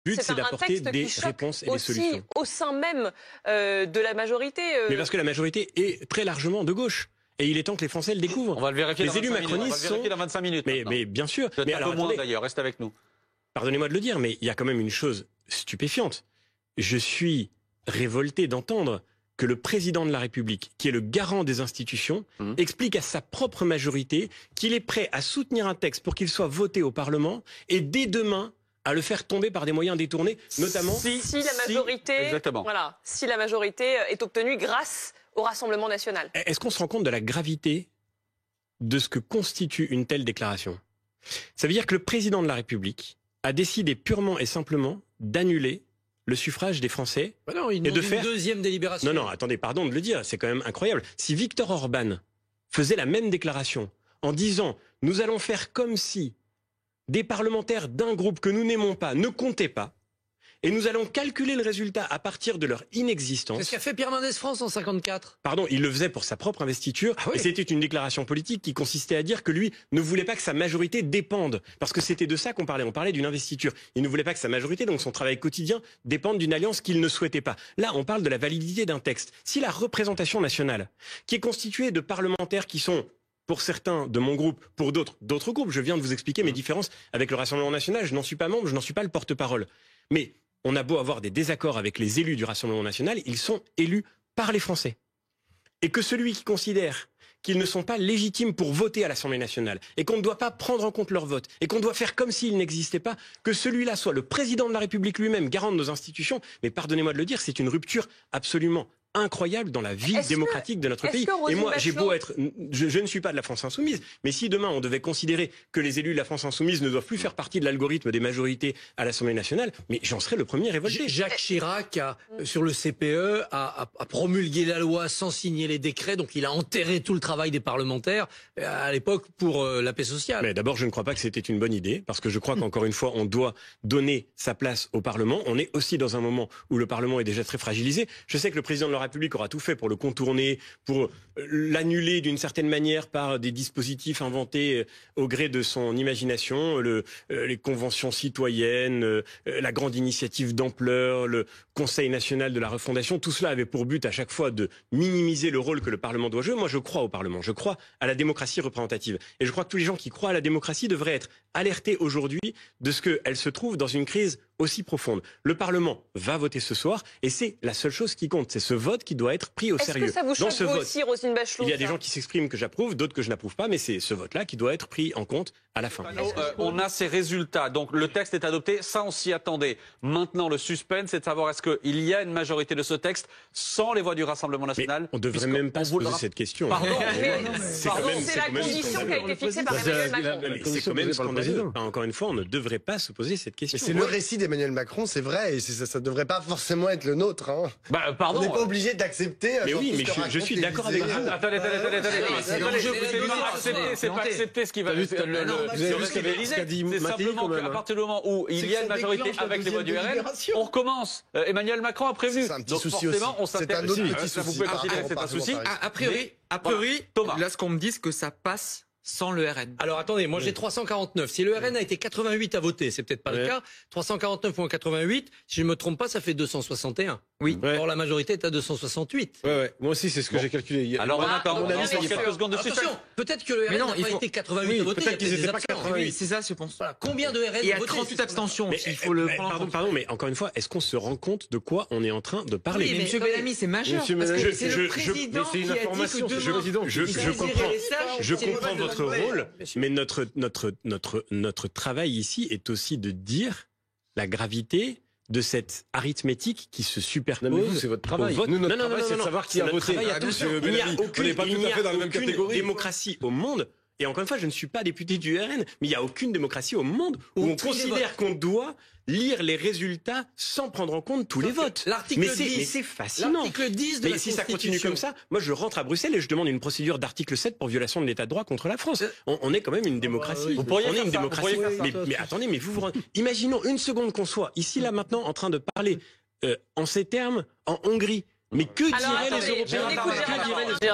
but, c'est d'apporter des réponses et des solutions. Au sein même de la majorité. Mais parce que la majorité est très largement de gauche. Et il est temps que les Français le découvrent. On va le vérifier. Les élus macronistes sont... dans 25 minutes. Mais bien sûr. Mais alors, moins d'ailleurs, reste avec nous. Pardonnez-moi de le dire, mais il y a quand même une chose stupéfiante. Je suis révolté d'entendre que le président de la République, qui est le garant des institutions, explique à sa propre majorité qu'il est prêt à soutenir un texte pour qu'il soit voté au Parlement et dès demain à le faire tomber par des moyens détournés, notamment si la majorité est obtenue grâce au Rassemblement national. Est-ce qu'on se rend compte de la gravité de ce que constitue une telle déclaration? Ça veut dire que le président de la République a décidé purement et simplement d'annuler le suffrage des Français et de faire une deuxième délibération. Non, attendez, pardon de le dire, c'est quand même incroyable. Si Viktor Orban faisait la même déclaration en disant « Nous allons faire comme si des parlementaires d'un groupe que nous n'aimons pas ne comptaient pas, et nous allons calculer le résultat à partir de leur inexistence. » C'est ce qu'a fait Pierre Mendès France en 54. Pardon, il le faisait pour sa propre investiture. Ah oui. Et c'était une déclaration politique qui consistait à dire que lui ne voulait pas que sa majorité dépende. Parce que c'était de ça qu'on parlait. On parlait d'une investiture. Il ne voulait pas que sa majorité, donc son travail quotidien, dépende d'une alliance qu'il ne souhaitait pas. Là, on parle de la validité d'un texte. Si la représentation nationale, qui est constituée de parlementaires qui sont, pour certains de mon groupe, pour d'autres groupes, je viens de vous expliquer mes différences avec le Rassemblement national, je n'en suis pas membre, je n'en suis pas le porte-parole. Mais on a beau avoir des désaccords avec les élus du Rassemblement national, ils sont élus par les Français. Et que celui qui considère qu'ils ne sont pas légitimes pour voter à l'Assemblée nationale, et qu'on ne doit pas prendre en compte leur vote, et qu'on doit faire comme s'ils n'existaient pas, que celui-là soit le président de la République lui-même, garant de nos institutions, mais pardonnez-moi de le dire, c'est une rupture absolument incroyable dans la vie démocratique de notre pays. Et moi, j'ai beau être... Je ne suis pas de la France insoumise, mais si demain on devait considérer que les élus de la France insoumise ne doivent plus faire partie de l'algorithme des majorités à l'Assemblée nationale, mais j'en serais le premier révolté. Jacques Chirac, sur le CPE, a promulgué la loi sans signer les décrets, donc il a enterré tout le travail des parlementaires à l'époque pour la paix sociale. Mais d'abord, je ne crois pas que c'était une bonne idée, parce que je crois qu'encore une fois, on doit donner sa place au Parlement. On est aussi dans un moment où le Parlement est déjà très fragilisé. Je sais que le président de la République aura tout fait pour le contourner, pour l'annuler d'une certaine manière par des dispositifs inventés au gré de son imagination, les conventions citoyennes, la grande initiative d'ampleur, le Conseil national de la refondation. Tout cela avait pour but à chaque fois de minimiser le rôle que le Parlement doit jouer. Moi, je crois au Parlement, je crois à la démocratie représentative. Et je crois que tous les gens qui croient à la démocratie devraient être alertés aujourd'hui de ce qu'elle se trouve dans une crise aussi profonde. Le Parlement va voter ce soir et c'est la seule chose qui compte. C'est ce vote qui doit être pris au sérieux. Est-ce que ça vous choque vous aussi, Roselyne Bachelot? Il y a des gens qui s'expriment que j'approuve, d'autres que je n'approuve pas, mais c'est ce vote-là qui doit être pris en compte à la fin. On a ces résultats. Donc le texte est adopté, ça on s'y attendait. Maintenant, le suspense, c'est de savoir est-ce qu'il y a une majorité de ce texte sans les voix du Rassemblement national. Mais on ne devrait même pas se poser cette question. Pardon, c'est la condition qui a été fixée par Emmanuel Macron. C'est quand même scandaleux. Encore une fois, on ne devrait pas se poser cette question. C'est le récit d'Emmanuel Macron, c'est vrai, et ça ne devrait pas forcément être le nôtre. Hein. Pardon. On n'est pas obligé d'accepter. Mais oui, mais je suis d'accord avec vous. Attendez. C'est pas accepter ce qui va c'est simplement qu'à partir du moment où il y a une majorité avec les voix du RN, on recommence. Emmanuel Macron a prévu. Donc forcément, on s'intéresse. Vous pouvez considérer que c'est un souci. A priori, là, ce qu'on me dit, c'est que ça passe sans le RN. Alors attendez, moi j'ai 349. Si le RN a été 88 à voter, c'est peut-être pas le cas. 349 moins 88, si je ne me trompe pas, ça fait 261. Oui. Or la majorité est à 268. Ouais. Moi aussi, c'est ce que j'ai calculé. Alors on attend. On a quelques secondes de suspense. Peut-être que le RN n'a pas été 88 à voter. Peut-être qu'ils n'étaient pas 88. Oui, c'est ça, je pense. Voilà. Combien de RN Il y a 38 abstentions. Il faut le prendre en compte. Pardon, mais encore une fois, est-ce qu'on se rend compte de quoi on est en train de parler? Oui, mais M. Bellamy, c'est majeur. Parce que c'est le président qui a dit que je comprends votre rôle. Mais notre travail ici est aussi de dire la gravité de cette arithmétique qui se superpose. Non, mais vous, c'est votre travail. Nous, notre travail, c'est de savoir qui a voté. Il n'y a aucune démocratie au monde. Et encore une fois, je ne suis pas député du RN, mais il n'y a aucune démocratie au monde où on considère qu'on doit lire les résultats sans prendre en compte tous les votes. Mais c'est fascinant. L'article 10 de la si ça continue comme ça, moi je rentre à Bruxelles et je demande une procédure d'article 7 pour violation de l'état de droit contre la France. On est quand même une démocratie. On est une démocratie. Mais attendez, mais imaginons une seconde qu'on soit ici là maintenant en train de parler en ces termes en Hongrie. Mais que diraient les Européens?